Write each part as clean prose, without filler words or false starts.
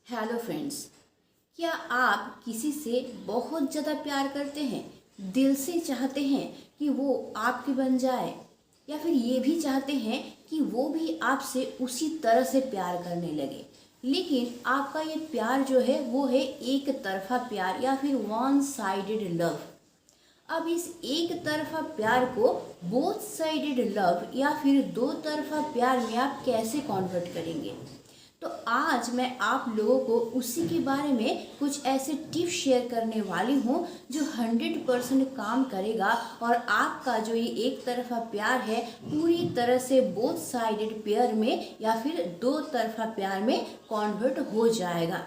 Hello friends. क्या आप किसी से बहुत ज़्यादा प्यार करते हैं, दिल से चाहते हैं कि वो आपके बन जाए, या फिर ये भी चाहते हैं कि वो भी आपसे उसी तरह से प्यार करने लगे, लेकिन आपका ये प्यार जो है वो है एक तरफा प्यार या फिर वन साइडेड लव। अब इस एक तरफा प्यार को बोथ साइडेड लव या फिर दो तरफा प्यार में आप कैसे कन्वर्ट करेंगे? तो आज मैं आप लोगों को उसी के बारे में कुछ ऐसे टिप्स शेयर करने वाली हूँ जो 100% काम करेगा और आपका जो ये एक तरफा प्यार है पूरी तरह से बोथ साइडेड पेयर में या फिर दो तरफा प्यार में कन्वर्ट हो जाएगा।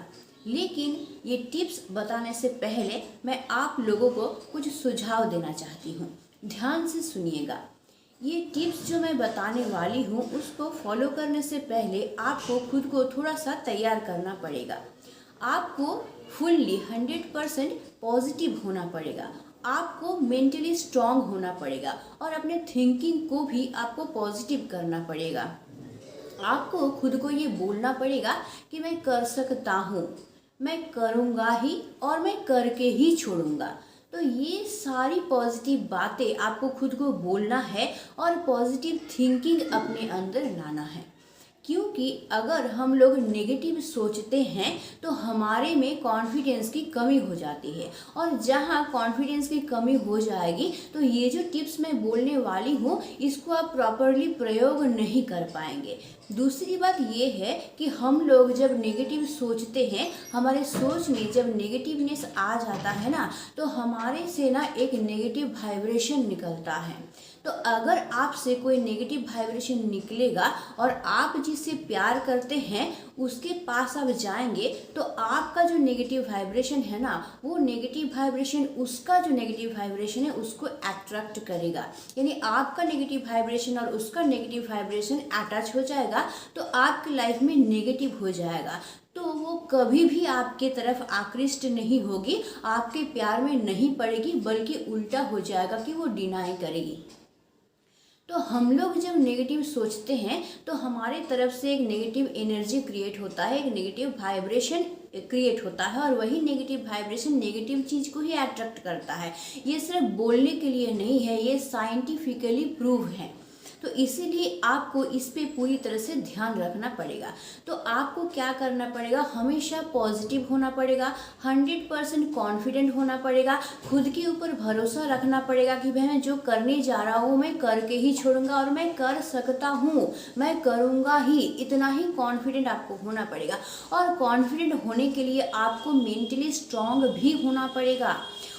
लेकिन ये टिप्स बताने से पहले मैं आप लोगों को कुछ सुझाव देना चाहती हूँ। ध्यान से सुनिएगा। ये टिप्स जो मैं बताने वाली हूँ उसको फॉलो करने से पहले आपको खुद को थोड़ा सा तैयार करना पड़ेगा। आपको फुल्ली 100% पॉजिटिव होना पड़ेगा। आपको मेंटली स्ट्रांग होना पड़ेगा और अपने थिंकिंग को भी आपको पॉजिटिव करना पड़ेगा। आपको खुद को ये बोलना पड़ेगा कि मैं कर सकता हूँ, मैं करूँगा ही और मैं करके ही छोड़ूंगा। तो ये सारी पॉजिटिव बातें आपको खुद को बोलना है और पॉजिटिव थिंकिंग अपने अंदर लाना है। क्योंकि अगर हम लोग नेगेटिव सोचते हैं तो हमारे में कॉन्फिडेंस की कमी हो जाती है, और जहाँ कॉन्फिडेंस की कमी हो जाएगी तो ये जो टिप्स मैं बोलने वाली हूँ इसको आप प्रॉपरली प्रयोग नहीं कर पाएंगे। दूसरी बात ये है कि हम लोग जब नेगेटिव सोचते हैं, हमारे सोच में जब नेगेटिवनेस आ जाता है ना, तो हमारे से ना एक नेगेटिव वाइब्रेशन निकलता है। तो अगर आपसे कोई नेगेटिव वाइब्रेशन निकलेगा और आप जिससे प्यार करते हैं उसके पास आप जाएंगे तो आपका जो नेगेटिव वाइब्रेशन है ना, वो नेगेटिव वाइब्रेशन उसका जो नेगेटिव वाइब्रेशन है उसको अट्रैक्ट करेगा। यानी आपका नेगेटिव वाइब्रेशन और उसका नेगेटिव वाइब्रेशन अटैच हो जाएगा तो आपकी लाइफ में नेगेटिव हो जाएगा। तो वो कभी भी आपके तरफ आकृष्ट नहीं होगी, आपके प्यार में नहीं पड़ेगी, बल्कि उल्टा हो जाएगा कि वो डिनाई करेगी। तो हम लोग जब नेगेटिव सोचते हैं तो हमारे तरफ से एक नेगेटिव एनर्जी क्रिएट होता है, एक नेगेटिव वाइब्रेशन क्रिएट होता है, और वही नेगेटिव वाइब्रेशन नेगेटिव चीज़ को ही अट्रैक्ट करता है। ये सिर्फ बोलने के लिए नहीं है, ये साइंटिफिकली प्रूव है। तो इसीलिए आपको इस पे पूरी तरह से ध्यान रखना पड़ेगा। तो आपको क्या करना पड़ेगा, हमेशा पॉजिटिव होना पड़ेगा, 100% कॉन्फिडेंट होना पड़ेगा, खुद के ऊपर भरोसा रखना पड़ेगा कि भाई मैं जो करने जा रहा हूँ मैं करके ही छोड़ूंगा और मैं कर सकता हूँ, मैं करूँगा ही, इतना ही कॉन्फिडेंट आपको होना पड़ेगा। और कॉन्फिडेंट होने के लिए आपको मेंटली स्ट्रांग भी होना पड़ेगा,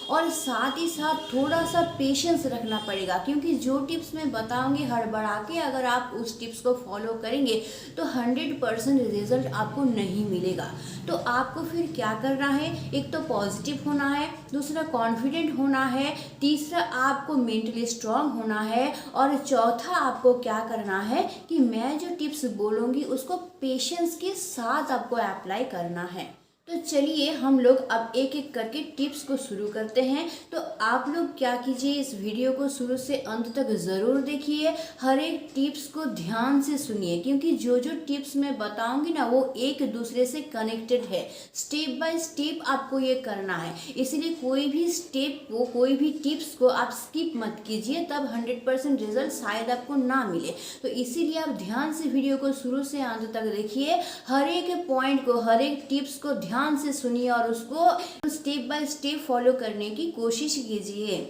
और साथ ही साथ थोड़ा सा पेशेंस रखना पड़ेगा। क्योंकि जो टिप्स मैं बताऊंगी हड़बड़ा के अगर आप उस टिप्स को फॉलो करेंगे तो 100% रिजल्ट आपको नहीं मिलेगा। तो आपको फिर क्या करना है, एक तो पॉजिटिव होना है, दूसरा कॉन्फिडेंट होना है, तीसरा आपको मेंटली स्ट्रांग होना है, और चौथा आपको क्या करना है कि मैं जो टिप्स बोलूँगी उसको पेशेंस के साथ आपको अप्लाई करना है। तो चलिए हम लोग अब एक एक करके टिप्स को शुरू करते हैं। तो आप लोग क्या कीजिए, इस वीडियो को शुरू से अंत तक ज़रूर देखिए, हर एक टिप्स को ध्यान से सुनिए, क्योंकि जो जो टिप्स मैं बताऊंगी ना वो एक दूसरे से कनेक्टेड है। स्टेप बाय स्टेप आपको ये करना है, इसलिए कोई भी स्टेप को, कोई भी टिप्स को आप स्किप मत कीजिए, तब 100% रिजल्ट शायद आपको ना मिले। तो इसीलिए आप ध्यान से वीडियो को शुरू से अंत तक देखिए, हर एक पॉइंट को, हर एक टिप्स को ध्यान से सुनिए और उसको स्टेप बाय स्टेप फॉलो करने की कोशिश कीजिए।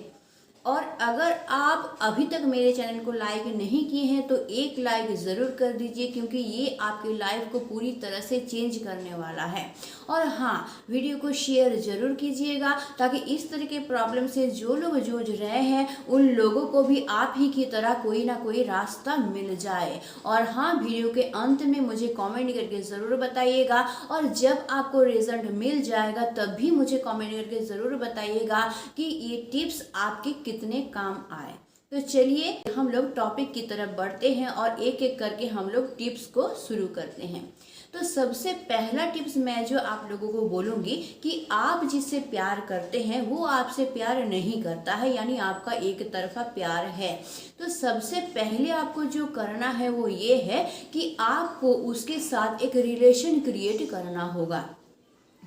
और अगर आप अभी तक मेरे चैनल को लाइक नहीं किए हैं तो एक लाइक ज़रूर कर दीजिए, क्योंकि ये आपकी लाइफ को पूरी तरह से चेंज करने वाला है। और हाँ, वीडियो को शेयर ज़रूर कीजिएगा ताकि इस तरह के प्रॉब्लम से जो लोग जूझ रहे हैं उन लोगों को भी आप ही की तरह कोई ना कोई रास्ता मिल जाए। और हाँ, वीडियो के अंत में मुझे कमेंट करके ज़रूर बताइएगा, और जब आपको रिजल्ट मिल जाएगा तब भी मुझे कमेंट करके ज़रूर बताइएगा कि ये टिप्स आपके कितने काम आए। तो चलिए हम लोग टॉपिक की तरफ बढ़ते हैं और एक एक करके हम लोग टिप्स को शुरू करते हैं। तो सबसे पहला टिप्स मैं जो आप लोगों को बोलूँगी कि आप जिससे प्यार करते हैं वो आपसे प्यार नहीं करता है, यानी आपका एक तरफा प्यार है। तो सबसे पहले आपको जो करना है वो ये है कि आपको उसके साथ एक रिलेशन क्रिएट करना होगा।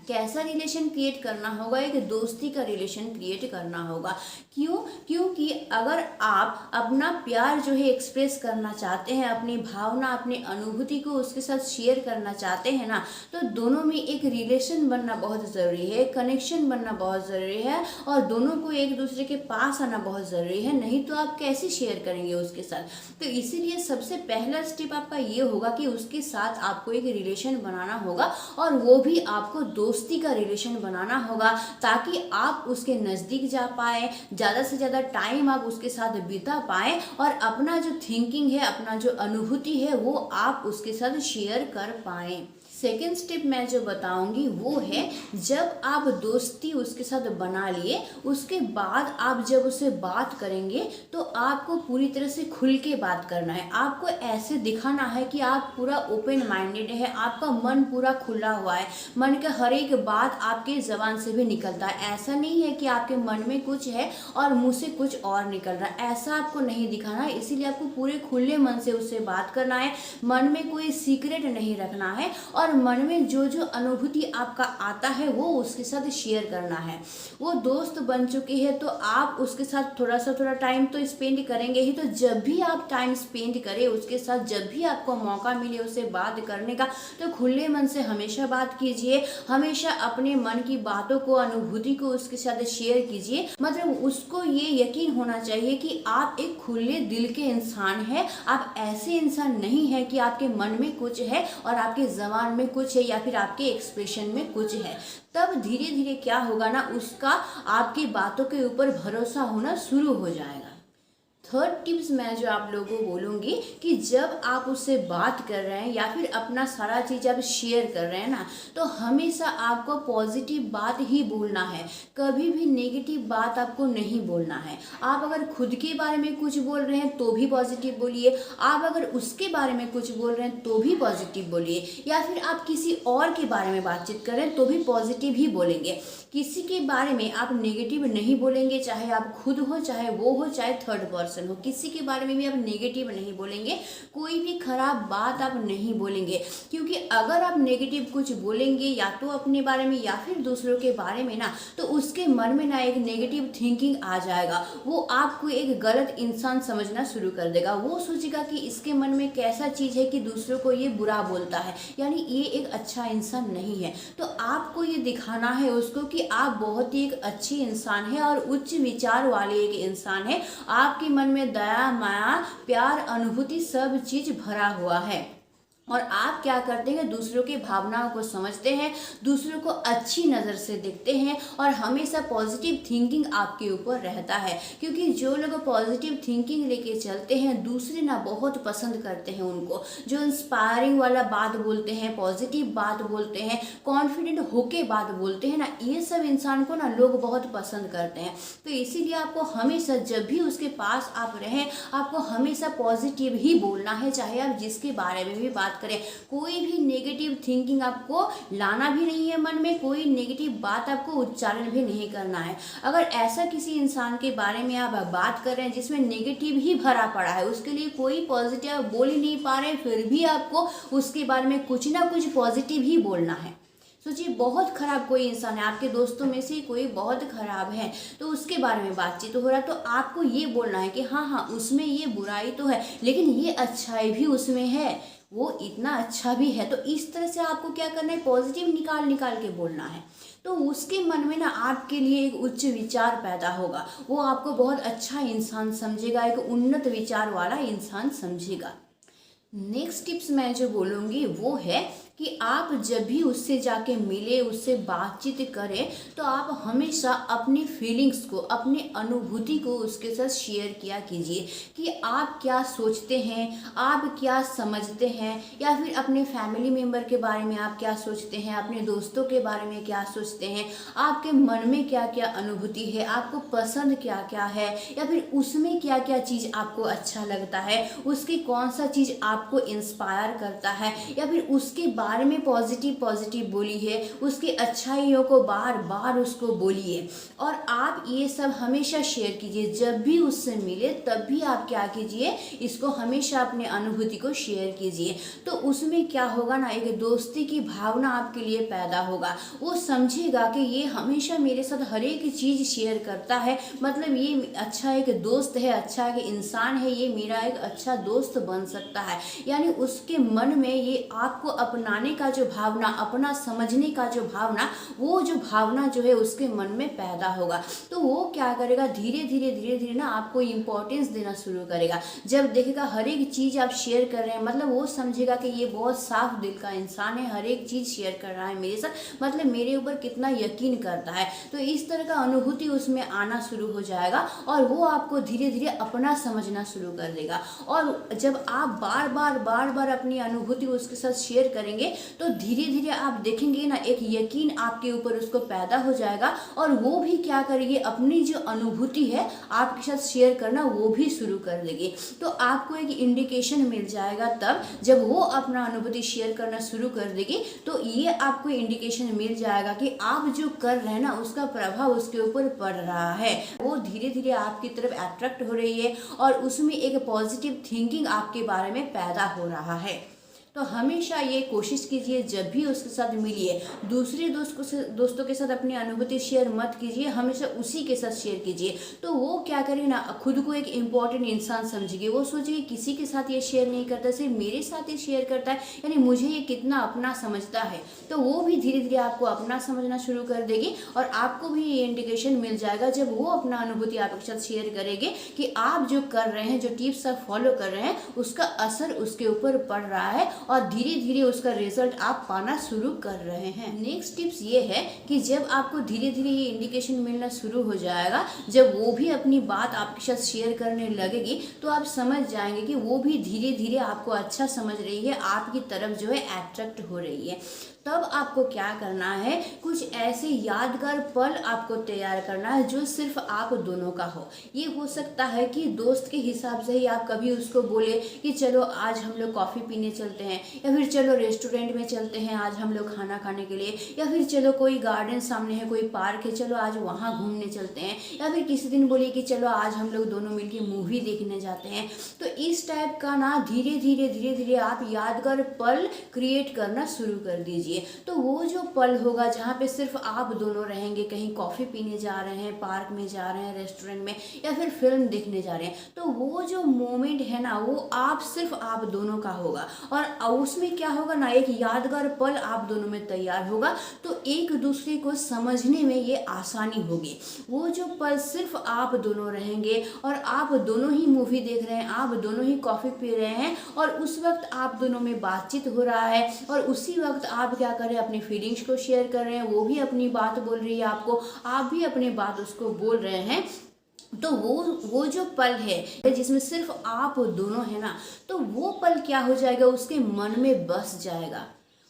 कैसा रिलेशन क्रिएट करना होगा? एक दोस्ती का रिलेशन क्रिएट करना होगा। क्यों? क्योंकि अगर आप अपना प्यार जो है एक्सप्रेस करना चाहते हैं, अपनी भावना, अपनी अनुभूति को उसके साथ शेयर करना चाहते हैं ना, तो दोनों में एक रिलेशन बनना बहुत ज़रूरी है, कनेक्शन बनना बहुत ज़रूरी है और दोनों को एक दूसरे के पास आना बहुत ज़रूरी है, नहीं तो आप कैसे शेयर करेंगे उसके साथ। तो इसीलिए सबसे पहला स्टेप आपका ये होगा कि उसके साथ आपको एक रिलेशन बनाना होगा और वो भी आपको दोस्ती का रिलेशन बनाना होगा, ताकि आप उसके नज़दीक जा पाए, ज़्यादा से ज़्यादा टाइम आप उसके साथ बिता पाएँ और अपना जो थिंकिंग है, अपना जो अनुभूति है वो आप उसके साथ शेयर कर पाएँ। सेकेंड स्टेप मैं जो बताऊंगी वो है, जब आप दोस्ती उसके साथ बना लिए उसके बाद आप जब उससे बात करेंगे तो आपको पूरी तरह से खुल के बात करना है। आपको ऐसे दिखाना है कि आप पूरा ओपन माइंडेड है, आपका मन पूरा खुला हुआ है, मन का हर एक बात आपके ज़बान से भी निकलता है। ऐसा नहीं है कि आपके मन में कुछ है और मुंह से कुछ और निकल रहा है, ऐसा आपको नहीं दिखाना है। इसीलिए आपको पूरे खुले मन से उससे बात करना है, मन में कोई सीक्रेट नहीं रखना है और मन में जो जो अनुभूति आपका आता है वो उसके साथ शेयर करना है। वो दोस्त बन चुकी है तो आप उसके साथ थोड़ा टाइम तो स्पेंड करेंगे ही। तो जब भी आप टाइम स्पेंड करें उसके साथ, जब भी आपको मौका मिले उससे बात करने का, तो खुले मन से हमेशा बात कीजिए, हमेशा अपने मन की बातों को, अनुभूति को उसके साथ शेयर कीजिए। मतलब उसको ये यकीन होना चाहिए कि आप एक खुले दिल के इंसान हैं, आप ऐसे इंसान नहीं है कि आपके मन में कुछ है और आपके ज़बान में कुछ है या फिर आपके एक्सप्रेशन में कुछ है। तब धीरे धीरे क्या होगा ना, उसका आपकी बातों के ऊपर भरोसा होना शुरू हो जाएगा। थर्ड टिप्स मैं जो आप लोगों को बोलूँगी कि जब आप उससे बात कर रहे हैं या फिर अपना सारा चीज़ आप शेयर कर रहे हैं ना, तो हमेशा आपको पॉजिटिव बात ही बोलना है, कभी भी नेगेटिव बात आपको नहीं बोलना है। आप अगर खुद के बारे में कुछ बोल रहे हैं तो भी पॉजिटिव बोलिए, आप अगर उसके बारे में कुछ बोल रहे हैं तो भी पॉजिटिव बोलिए, या फिर आप किसी और के बारे में बातचीत कर रहे हैं तो भी पॉजिटिव ही बोलेंगे। किसी के बारे में आप नेगेटिव नहीं बोलेंगे, चाहे आप खुद हो, चाहे वो हो, चाहे थर्ड पर्सन हो, किसी के बारे में भी आप नेगेटिव नहीं बोलेंगे, कोई भी खराब बात आप नहीं बोलेंगे। क्योंकि अगर आप नेगेटिव कुछ बोलेंगे या तो अपने बारे में या फिर दूसरों के बारे में ना, तो उसके मन में ना एक नेगेटिव थिंकिंग आ जाएगा, वो आपको एक गलत इंसान समझना शुरू कर देगा। वो सोचेगा कि इसके मन में कैसा चीज़ है कि दूसरों को ये बुरा बोलता है, यानी ये एक अच्छा इंसान नहीं है। तो आपको ये दिखाना है उसको कि आप बहुत ही एक अच्छी इंसान है और उच्च विचार वाले एक इंसान है, आपके मन में दया, माया, प्यार, अनुभूति सब चीज भरा हुआ है और आप क्या करते हैं, दूसरों की भावनाओं को समझते हैं, दूसरों को अच्छी नज़र से देखते हैं और हमेशा पॉजिटिव थिंकिंग आपके ऊपर रहता है। क्योंकि जो लोग पॉजिटिव थिंकिंग लेके चलते हैं दूसरे ना बहुत पसंद करते हैं उनको, जो इंस्पायरिंग वाला बात बोलते हैं, पॉजिटिव बात बोलते हैं, कॉन्फिडेंट होके बात बोलते हैं ना, ये सब इंसान को ना लोग बहुत पसंद करते हैं। तो इसीलिए आपको हमेशा जब भी उसके पास आप रहें, आपको हमेशा पॉजिटिव ही बोलना है, चाहे आप जिसके बारे में भी बात करें। कोई भी नेगेटिव थिंकिंग आपको लाना भी नहीं है मन में, कोई नेगेटिव बात आपको उच्चारण भी नहीं करना है। अगर ऐसा किसी इंसान के बारे में आप बात कर रहे हैं जिसमें नेगेटिव ही भरा पड़ा है, उसके लिए कोई पॉजिटिव आप बोल ही नहीं पा रहे हैं, फिर भी आपको उसके बारे में कुछ ना कुछ पॉजिटिव ही बोलना है। सोचिए बहुत खराब कोई इंसान है, आपके दोस्तों में से कोई बहुत खराब है, तो उसके बारे में बातचीत हो रहा है, तो आपको ये बोलना है कि हाँ हाँ उसमें ये बुराई तो है लेकिन ये अच्छाई भी उसमें है, वो इतना अच्छा भी है। तो इस तरह से आपको क्या करना है, पॉजिटिव निकाल निकाल के बोलना है। तो उसके मन में ना आपके लिए एक उच्च विचार पैदा होगा, वो आपको बहुत अच्छा इंसान समझेगा, एक उन्नत विचार वाला इंसान समझेगा। नेक्स्ट टिप्स मैं जो बोलूँगी वो है कि आप जब भी उससे जाके मिले, उससे बातचीत करें, तो आप हमेशा अपनी फीलिंग्स को, अपनी अनुभूति को उसके साथ शेयर किया कीजिए कि आप क्या सोचते हैं, आप क्या समझते हैं, या फिर अपने फैमिली मेम्बर के बारे में आप क्या सोचते हैं, अपने दोस्तों के बारे में क्या सोचते हैं, आपके मन में क्या क्या अनुभूति है, आपको पसंद क्या क्या है, या फिर उसमें क्या क्या चीज़ आपको अच्छा लगता है, उसकी कौन सा चीज़ आपको इंस्पायर करता है, या फिर उसके बारे में पॉजिटिव पॉजिटिव बोलिए, उसकी अच्छाइयों को बार बार उसको बोलिए। और आप ये सब हमेशा शेयर कीजिए, जब भी उससे मिले तब भी आप क्या कीजिए, इसको हमेशा अपने अनुभूति को शेयर कीजिए। तो उसमें क्या होगा ना, एक दोस्ती की भावना आपके लिए पैदा होगा। वो समझेगा कि ये हमेशा मेरे साथ हर एक चीज़ शेयर करता है, मतलब ये अच्छा एक दोस्त है, अच्छा एक इंसान है, ये मेरा एक अच्छा दोस्त बन सकता है। यानी उसके मन में ये आपको अपनाने का जो भावना, अपना समझने का जो भावना, वो जो भावना जो है उसके मन में पैदा होगा। तो वो क्या करेगा, धीरे धीरे ना आपको इम्पोर्टेंस देना शुरू करेगा। जब देखेगा हर एक चीज़ आप शेयर कर रहे हैं, मतलब वो समझेगा कि ये बहुत साफ दिल का इंसान है, हर एक चीज़ शेयर कर रहा है मेरे साथ, मतलब मेरे ऊपर कितना यकीन करता है। तो इस तरह का अनुभूति उसमें आना शुरू हो जाएगा और वो आपको धीरे धीरे अपना समझना शुरू कर देगा। और जब आप बार बार अपनी अनुभूति उसके साथ शेयर करेंगे, तो धीरे धीरे आप देखेंगे ना, एक यकीन आपके ऊपर उसको पैदा हो जाएगा और वो भी क्या करेगी, अपनी जो अनुभूति है आपके साथ शेयर करना वो भी शुरू कर देगी। तो आपको एक इंडिकेशन मिल जाएगा तब जब वो अपना अनुभूति शेयर करना शुरू कर देगी, तो ये आपको इंडिकेशन मिल जाएगा कि आप जो कर रहे हैं ना, उसका प्रभाव उसके ऊपर पड़ रहा है, वो धीरे धीरे आपकी तरफ अट्रैक्ट हो रही है और उसमें एक पॉजिटिव थिंकिंग आपके बारे में पैदा हो रहा है। तो हमेशा ये कोशिश कीजिए, जब भी उसके साथ मिलिए, दूसरे दोस्तों के साथ अपनी अनुभूति शेयर मत कीजिए, हमेशा उसी के साथ शेयर कीजिए। तो वो क्या करेगी ना, खुद को एक इम्पॉर्टेंट इंसान समझेगी, वो सोचेगी किसी के साथ ये शेयर नहीं करता, सिर्फ मेरे साथ ही शेयर करता है, यानी मुझे ये कितना अपना समझता है। तो वो भी धीरे धीरे आपको अपना समझना शुरू कर देगी और आपको भी ये इंडिकेशन मिल जाएगा जब वो अपना अनुभूति आपके साथ शेयर करेंगे कि आप जो कर रहे हैं, जो टिप्स आप फॉलो कर रहे हैं, उसका असर उसके ऊपर पड़ रहा है और धीरे धीरे उसका रिजल्ट आप पाना शुरू कर रहे हैं। नेक्स्ट टिप्स ये है कि जब आपको धीरे धीरे ये इंडिकेशन मिलना शुरू हो जाएगा, जब वो भी अपनी बात आपके साथ शेयर करने लगेगी, तो आप समझ जाएंगे कि वो भी धीरे धीरे आपको अच्छा समझ रही है, आपकी तरफ जो है अट्रैक्ट हो रही है। तब आपको क्या करना है, कुछ ऐसे यादगार पल आपको तैयार करना है जो सिर्फ आप दोनों का हो। ये हो सकता है कि दोस्त के हिसाब से ही आप कभी उसको बोले कि चलो आज हम लोग कॉफ़ी पीने चलते हैं, या फिर चलो रेस्टोरेंट में चलते हैं आज हम लोग खाना खाने के लिए, या फिर चलो कोई गार्डन सामने है, कोई पार्क है, चलो आज वहाँ घूमने चलते हैं, या फिर किसी दिन बोलिए कि चलो आज हम लोग दोनों मिलकर मूवी देखने जाते हैं। तो इस टाइप का ना धीरे धीरे आप यादगार पल क्रिएट करना शुरू कर दीजिए। तो वो जो पल होगा जहाँ पे सिर्फ आप दोनों रहेंगे, कहीं कॉफ़ी पीने जा रहे हैं, पार्क में जा रहे हैं, रेस्टोरेंट में, या फिर फिल्म देखने जा रहे हैं, तो वो जो मोमेंट है ना, वो सिर्फ आप दोनों का होगा और उसमें क्या होगा ना, एक यादगार पल आप दोनों में तैयार होगा। तो एक दूसरे को समझने में ये आसानी होगी। वो जो पल सिर्फ आप दोनों रहेंगे और आप दोनों ही मूवी देख रहे हैं, आप दोनों ही कॉफ़ी पी रहे हैं और उस वक्त आप दोनों में बातचीत हो रहा है और उसी वक्त आप क्या कर रहे हैं, अपनी फीलिंग्स को शेयर कर रहे हैं, वो भी अपनी बात बोल रही है आपको, आप भी अपनी बात उसको बोल रहे हैं। तो वो जो पल है जिसमें सिर्फ आप दोनों है ना, तो वो पल क्या हो जाएगा, उसके मन में बस जाएगा।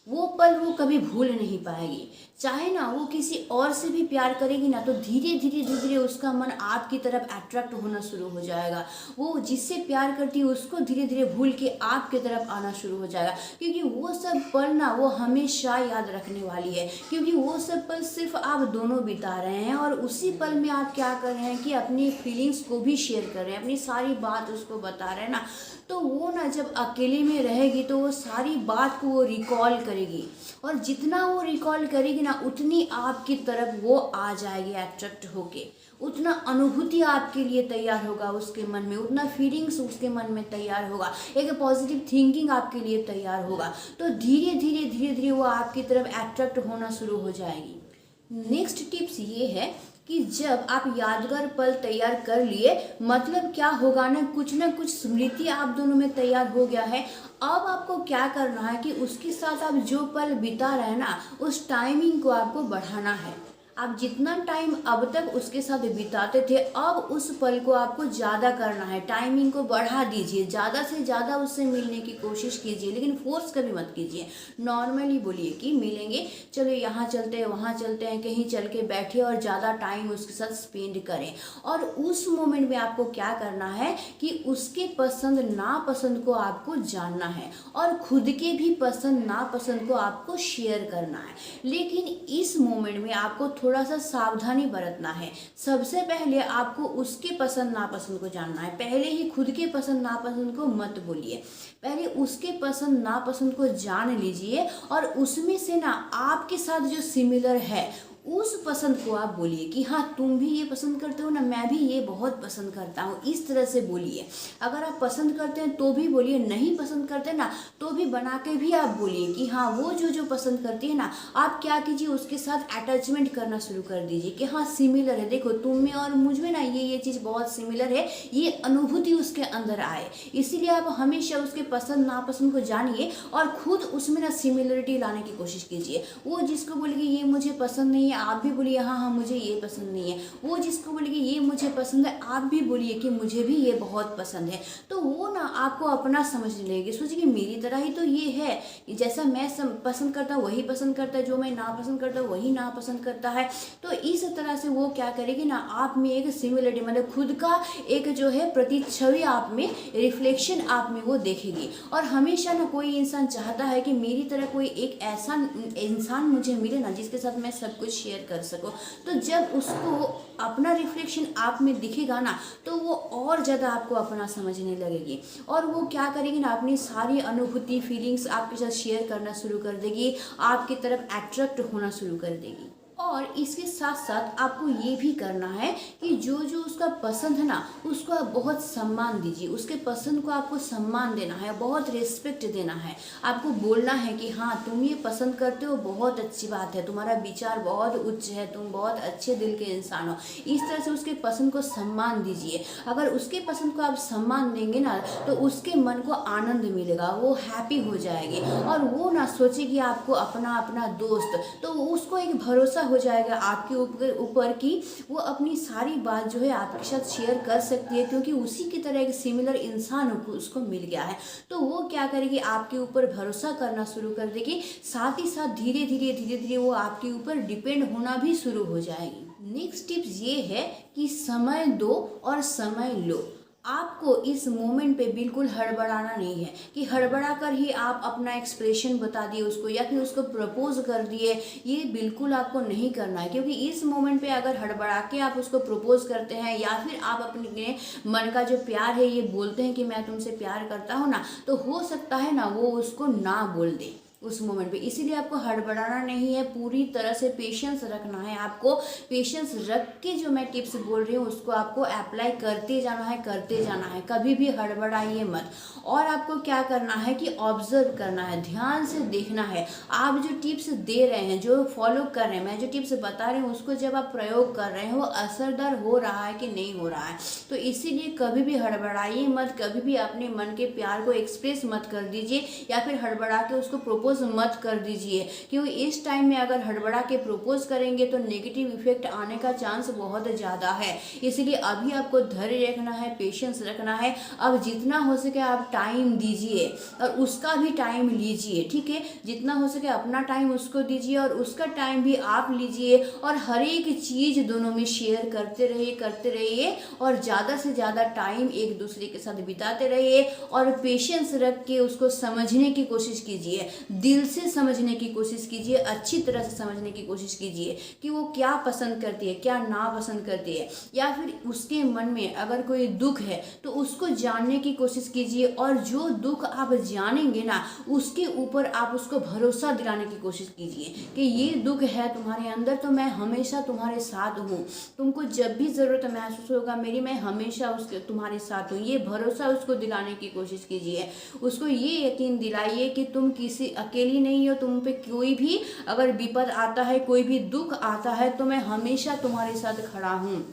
वो पल वो कभी भूल नहीं पाएगी। चाहे ना वो किसी और से भी प्यार करेगी ना, तो धीरे धीरे उसका मन आपकी तरफ अट्रैक्ट होना शुरू हो जाएगा। वो जिससे प्यार करती है उसको धीरे धीरे भूल के आपके तरफ आना शुरू हो जाएगा, क्योंकि वो सब पल ना वो हमेशा याद रखने वाली है, क्योंकि वो सब पल सिर्फ आप दोनों बिता रहे हैं और उसी पल में आप क्या कर रहे हैं कि अपनी फीलिंग्स को भी शेयर कर रहे हैं, अपनी सारी बात उसको बता रहे हैं ना। तो वो ना जब अकेले में रहेगी तो वो सारी बात को वो रिकॉल करेगी और जितना वो रिकॉल करेगी ना, उतनी आपकी तरफ वो आ जाएगी अट्रैक्ट होके, उतना अनुभूति आपके लिए तैयार होगा उसके मन में, उतना फीलिंग्स उसके मन में तैयार होगा, एक पॉजिटिव थिंकिंग आपके लिए तैयार होगा। तो धीरे धीरे वो आपकी तरफ अट्रैक्ट होना शुरू हो जाएगी। नेक्स्ट टिप्स ये है कि जब आप यादगार पल तैयार कर लिए, मतलब क्या होगा ना कुछ स्मृति आप दोनों में तैयार हो गया है। अब आपको क्या करना है कि उसके साथ आप जो पल बिता रहे हैं ना, उस टाइमिंग को आपको बढ़ाना है। आप जितना टाइम अब तक उसके साथ बिताते थे, अब उस पल को आपको ज़्यादा करना है, टाइमिंग को बढ़ा दीजिए, ज़्यादा से ज़्यादा उससे मिलने की कोशिश कीजिए, लेकिन फोर्स कभी मत कीजिए। नॉर्मली बोलिए कि मिलेंगे, चलो यहाँ चलते हैं, वहाँ चलते हैं, कहीं चल के बैठिए और ज़्यादा टाइम उसके साथ स्पेंड करें। और उस मोमेंट में आपको क्या करना है कि उसके पसंद नापसंद को आपको जानना है और खुद के भी पसंद नापसंद को आपको शेयर करना है। लेकिन इस मोमेंट में आपको थोड़ा सा सावधानी बरतना है। सबसे पहले आपको उसके पसंद नापसंद को जानना है। पहले ही खुद के पसंद नापसंद को मत बोलिए, पहले उसके पसंद नापसंद को जान लीजिए और उसमें से ना आपके साथ जो सिमिलर है उस पसंद को आप बोलिए कि हाँ तुम भी ये पसंद करते हो ना, मैं भी ये बहुत पसंद करता हूँ, इस तरह से बोलिए। अगर आप पसंद करते हैं तो भी बोलिए, नहीं पसंद करते ना तो भी बना के भी आप बोलिए कि हाँ वो जो पसंद करती है ना, आप क्या कीजिए उसके साथ अटैचमेंट करना शुरू कर दीजिए कि हाँ सिमिलर है, देखो तुम में और मुझ में ना ये चीज़ बहुत सिमिलर है, ये अनुभूति उसके अंदर आए। इसीलिए आप हमेशा उसके पसंद नापसंद को जानिए और खुद उसमें ना सिमिलरिटी लाने की कोशिश कीजिए। वो जिसको बोलेगी ये मुझे पसंद नहीं, आप भी बोलिए हाँ हाँ मुझे ये पसंद नहीं है। वो जिसको बोलेगी ये मुझे पसंद है, आप भी बोलिए कि मुझे भी ये बहुत पसंद है। तो वो ना आपको अपना समझने लगेगी, सोचिए मेरी तरह ही तो ये है, जैसा मैं पसंद करता हूँ वही पसंद करता है, जो मैं नापसंद करता हूँ वही नापसंद करता है। तो इस तरह से वो क्या करेगी ना, आप में एक सिमिलरिटी मतलब खुद का एक जो है प्रतिच्छवि आप में, रिफ्लेक्शन आप में वो देखेगी। और हमेशा ना कोई इंसान चाहता है कि मेरी तरह कोई एक ऐसा इंसान मुझे मिले ना जिसके साथ मैं सब कुछ शेयर कर सकूं। तो जब उसको अपना रिफ्लेक्शन आप में दिखेगा ना, तो वो और ज़्यादा आपको अपना समझने लगेगी और वो क्या करेगी ना, अपनी सारी अनुभूति फीलिंग्स आपके साथ शेयर करना शुरू कर देगी, आपकी तरफ अट्रैक्ट होना शुरू कर देगी। और इसके साथ साथ आपको ये भी करना है कि जो उसका पसंद है ना, उसको आप बहुत सम्मान दीजिए। उसके पसंद को आपको सम्मान देना है, बहुत रिस्पेक्ट देना है। आपको बोलना है कि हाँ तुम ये पसंद करते हो, बहुत अच्छी बात है, तुम्हारा विचार बहुत उच्च है, तुम बहुत अच्छे दिल के इंसान हो। इस तरह से उसके पसंद को सम्मान दीजिए। अगर उसके पसंद को आप सम्मान देंगे ना, तो उसके मन को आनंद मिलेगा, वो हैप्पी हो जाएगी और वो ना सोचेगी आपको अपना दोस्त। तो उसको एक भरोसा हो जाएगा आपके ऊपर कि वो अपनी सारी बात जो है आपके साथ शेयर कर सकती है, क्योंकि उसी की तरह एक सिमिलर इंसान उसको मिल गया है। तो वो क्या करेगी, आपके ऊपर भरोसा करना शुरू कर देगी, साथ ही साथ धीरे धीरे वो आपके ऊपर डिपेंड होना भी शुरू हो जाएगी। नेक्स्ट टिप्स ये है कि समय दो और समय लो। आपको इस मोमेंट पे बिल्कुल हड़बड़ाना नहीं है कि हड़बड़ा कर ही आप अपना एक्सप्रेशन बता दिए उसको या फिर उसको प्रपोज कर दिए, ये बिल्कुल आपको नहीं करना है। क्योंकि इस मोमेंट पे अगर हड़बड़ा के आप उसको प्रपोज करते हैं या फिर आप अपने मन का जो प्यार है ये बोलते हैं कि मैं तुमसे प्यार करता हूँ ना, तो हो सकता है ना वो उसको ना बोल दे उस मोमेंट पे। इसीलिए आपको हड़बड़ाना नहीं है, पूरी तरह से पेशेंस रखना है। आपको पेशेंस रख के जो मैं टिप्स बोल रही हूँ उसको आपको अप्लाई करते जाना है, कभी भी हड़बड़ाइए मत। और आपको क्या करना है कि ऑब्जर्व करना है, ध्यान से देखना है। आप जो टिप्स दे रहे हैं, जो फॉलो कर रहे हैं, मैं जो टिप्स बता रही हूँ उसको जब आप प्रयोग कर रहे हैं वो असरदार हो रहा है कि नहीं हो रहा है। तो इसीलिए कभी भी हड़बड़ाइए मत, कभी भी अपने मन के प्यार को एक्सप्रेस मत कर दीजिए या फिर हड़बड़ा के उसको प्रपोज मत कर दीजिए। क्योंकि इस टाइम में अगर हड़बड़ा के प्रपोज करेंगे तो नेगेटिव इफेक्ट आने का चांस बहुत ज़्यादा है। इसलिए अभी आपको धैर्य रखना है, पेशेंस रखना है। अब जितना हो सके आप टाइम दीजिए और उसका भी टाइम लीजिए, ठीक है। जितना हो सके अपना टाइम उसको दीजिए और उसका टाइम भी आप लीजिए और हर एक चीज़ दोनों में शेयर करते रहिए और ज़्यादा से ज़्यादा टाइम एक दूसरे के साथ बिताते रहिए और पेशेंस रख के उसको समझने की कोशिश कीजिए, दिल से समझने की कोशिश कीजिए, अच्छी तरह से समझने की कोशिश कीजिए कि वो क्या पसंद करती है, क्या नापसंद करती है, या फिर उसके मन में अगर कोई दुख है तो उसको जानने की कोशिश कीजिए। और जो दुख आप जानेंगे ना उसके ऊपर आप उसको भरोसा दिलाने की कोशिश कीजिए कि ये दुख है तुम्हारे अंदर तो मैं हमेशा तुम्हारे साथ हूँ, तुमको जब भी ज़रूरत महसूस होगा मेरी, मैं हमेशा उसके तुम्हारे साथ हूँ। ये भरोसा उसको दिलाने की कोशिश कीजिए, उसको ये यकीन दिलाइए कि तुम किसी अकेली नहीं हो, तुम पे कोई भी अगर विपद आता है, कोई भी दुख आता है तो मैं हमेशा तुम्हारे साथ खड़ा हूँ।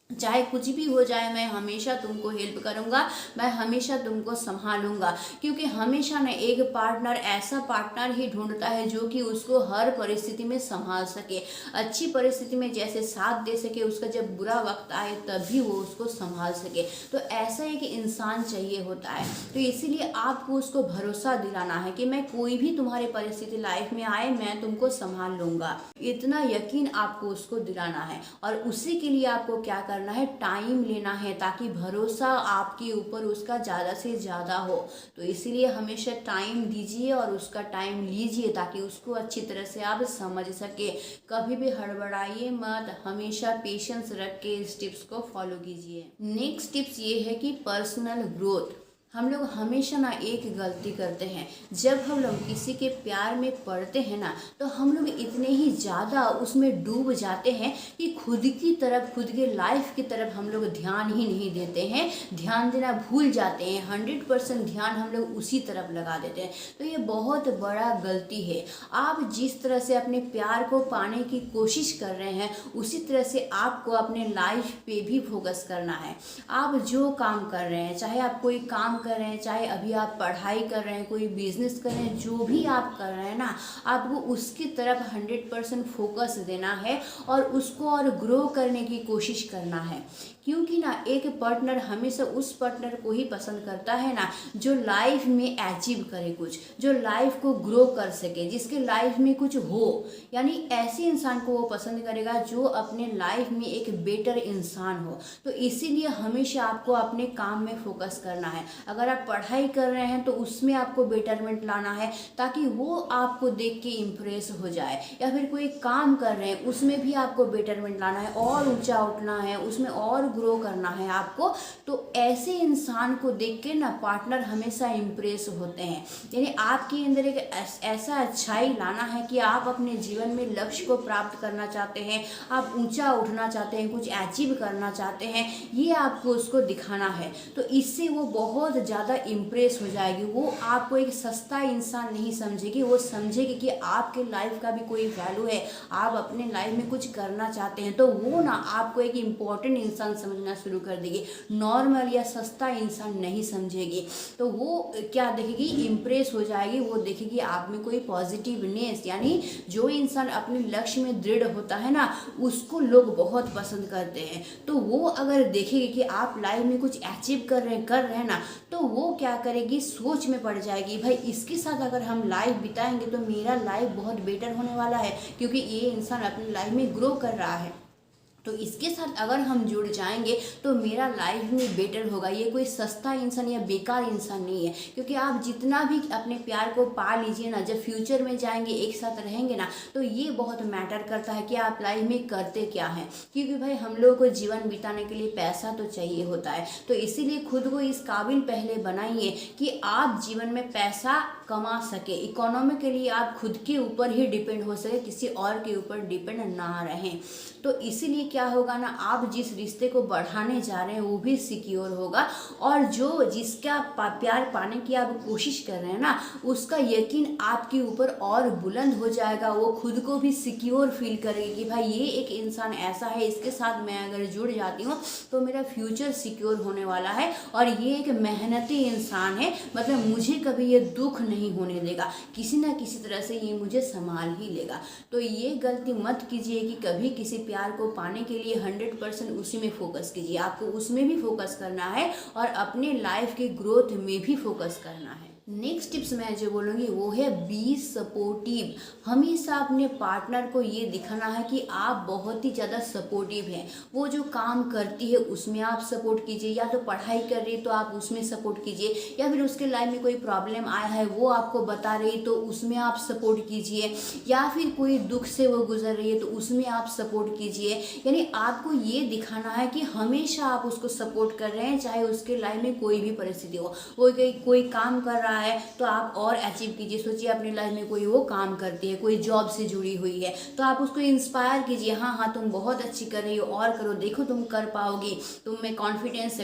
चाहे कुछ भी हो जाए मैं हमेशा तुमको हेल्प करूँगा, मैं हमेशा तुमको संभालूंगा। क्योंकि हमेशा ना एक पार्टनर ऐसा पार्टनर ही ढूंढता है जो कि उसको हर परिस्थिति में संभाल सके, अच्छी परिस्थिति में जैसे साथ दे सके, उसका जब बुरा वक्त आए तभी वो उसको संभाल सके। तो ऐसा एक इंसान चाहिए होता है। तो इसीलिए आपको उसको भरोसा दिलाना है कि मैं कोई भी तुम्हारी परिस्थिति लाइफ में आए मैं तुमको संभाल लूँगा, इतना यकीन आपको उसको दिलाना है। और उसी के लिए आपको क्या करना है, टाइम लेना है, ताकि भरोसा आपके ऊपर उसका ज़्यादा से ज़्यादा हो। तो इसीलिए हमेशा टाइम दीजिए और उसका टाइम लीजिए ताकि उसको अच्छी तरह से आप समझ सके। कभी भी हड़बड़ाइए मत, हमेशा पेशेंस रख के इस टिप्स को फॉलो कीजिए। नेक्स्ट टिप्स ये है कि पर्सनल ग्रोथ। हम लोग हमेशा ना एक गलती करते हैं, जब हम लोग किसी के प्यार में पड़ते हैं ना तो हम लोग इतने ही ज़्यादा उसमें डूब जाते हैं कि खुद की तरफ, खुद के लाइफ की तरफ हम लोग ध्यान ही नहीं देते हैं, ध्यान देना भूल जाते हैं। 100% ध्यान हम लोग उसी तरफ लगा देते हैं। तो ये बहुत बड़ा गलती है। आप जिस तरह से अपने प्यार को पाने की कोशिश कर रहे हैं उसी तरह से आपको अपने लाइफ पे भी फोकस करना है। आप जो काम कर रहे हैं, चाहे आप कोई काम कर रहे हैं, चाहे अभी आप पढ़ाई कर रहे हैं, कोई बिजनेस कर रहे हैं, जो भी आप कर रहे हैं ना, आपको उसकी तरफ 100% फोकस देना है और उसको और ग्रो करने की कोशिश करना है। क्योंकि ना एक पार्टनर हमेशा उस पार्टनर को ही पसंद करता है ना जो लाइफ में अचीव करे कुछ, जो लाइफ को ग्रो कर सके, जिसके लाइफ में कुछ हो। यानी ऐसे इंसान को वो पसंद करेगा जो अपने लाइफ में एक बेटर इंसान हो। तो इसीलिए हमेशा आपको अपने काम में फोकस करना है। अगर आप पढ़ाई कर रहे हैं तो उसमें आपको बेटरमेंट लाना है ताकि वो आपको देख के इम्प्रेस हो जाए, या फिर कोई काम कर रहे हैं उसमें भी आपको बेटरमेंट लाना है और ऊंचा उठना है, उसमें और ग्रो करना है आपको। तो ऐसे इंसान को देख के ना पार्टनर हमेशा इम्प्रेस होते हैं। यानी आपके अंदर एक ऐसा अच्छाई लाना है कि आप अपने जीवन में लक्ष्य को प्राप्त करना चाहते हैं, आप ऊंचा उठना चाहते हैं, कुछ अचीव करना चाहते हैं, ये आपको उसको दिखाना है। तो इससे वो बहुत ज़्यादा इम्प्रेस हो जाएगी। वो आपको एक सस्ता इंसान नहीं समझेगी, वो समझेगी कि आपके लाइफ का भी कोई वैल्यू है, आप अपने लाइफ में कुछ करना चाहते हैं। तो वो ना आपको एक इम्पॉर्टेंट इंसान समझना शुरू कर देगी, नॉर्मल या सस्ता इंसान नहीं समझेगी। तो वो क्या देखेगी, इम्प्रेस हो जाएगी। वो देखेगी आप में कोई पॉजिटिवनेस, यानी जो इंसान अपने लक्ष्य में दृढ़ होता है ना उसको लोग बहुत पसंद करते हैं। तो वो अगर देखेगी कि आप लाइफ में कुछ अचीव कर रहे हैं ना, तो वो क्या करेगी, सोच में पड़ जाएगी, भाई इसके साथ अगर हम लाइफ बिताएंगे तो मेरा लाइफ बहुत बेटर होने वाला है, क्योंकि ये इंसान अपनी लाइफ में ग्रो कर रहा है। तो इसके साथ अगर हम जुड़ जाएंगे तो मेरा लाइफ में बेटर होगा। ये कोई सस्ता इंसान या बेकार इंसान नहीं है। क्योंकि आप जितना भी अपने प्यार को पा लीजिए ना, जब फ्यूचर में जाएंगे एक साथ रहेंगे ना, तो ये बहुत मैटर करता है कि आप लाइफ में करते क्या हैं। क्योंकि भाई हम लोगों को जीवन बिताने के लिए पैसा तो चाहिए होता है। तो इसीलिए खुद को इस काबिल पहले बनाइए कि आप जीवन में पैसा कमा सके, इकोनॉमिकली आप खुद के ऊपर ही डिपेंड हो सके, किसी और के ऊपर डिपेंड ना रहें। तो इसीलिए क्या होगा ना, आप जिस रिश्ते को बढ़ाने जा रहे हैं वो भी सिक्योर होगा, और जो जिसका प्यार पाने की आप कोशिश कर रहे हैं ना उसका यकीन आपके ऊपर और बुलंद हो जाएगा। वो खुद को भी सिक्योर फील करेगी कि भाई ये एक इंसान ऐसा है, इसके साथ मैं अगर जुड़ जाती हूँ तो मेरा फ्यूचर सिक्योर होने वाला है, और ये एक मेहनती इंसान है, मतलब मुझे कभी ये दुख नहीं होने देगा, किसी ना किसी तरह से ये मुझे संभाल ही लेगा। तो ये गलती मत कीजिए कि कभी किसी प्यार को पाने के लिए 100% उसी में फोकस कीजिए। आपको उसमें भी फोकस करना है और अपने लाइफ के ग्रोथ में भी फोकस करना है। नेक्स्ट टिप्स मैं जो बोलूँगी वो है बी सपोर्टिव। हमेशा अपने पार्टनर को ये दिखाना है कि आप बहुत ही ज़्यादा सपोर्टिव हैं। वो जो काम करती है उसमें आप सपोर्ट कीजिए, या तो पढ़ाई कर रही है तो आप उसमें सपोर्ट कीजिए, या फिर उसके लाइफ में कोई प्रॉब्लम आया है वो आपको बता रही तो उसमें आप सपोर्ट कीजिए, या फिर कोई दुख से वो गुजर रही है तो उसमें आप सपोर्ट कीजिए। यानी आपको ये दिखाना है कि हमेशा आप उसको सपोर्ट कर रहे हैं, चाहे उसके लाइफ में कोई भी परिस्थिति हो। वो कोई काम कर रहा रहा है तो आप और अचीव कीजिए। सोचिए अपनी लाइफ में कोई वो काम करती है, कोई जॉब से जुड़ी हुई है, तो आप उसको इंस्पायर कीजिए, हाँ हाँ तुम बहुत अच्छी कर रही हो और करो, देखो तुम कर पाओगी, तुम में कॉन्फिडेंस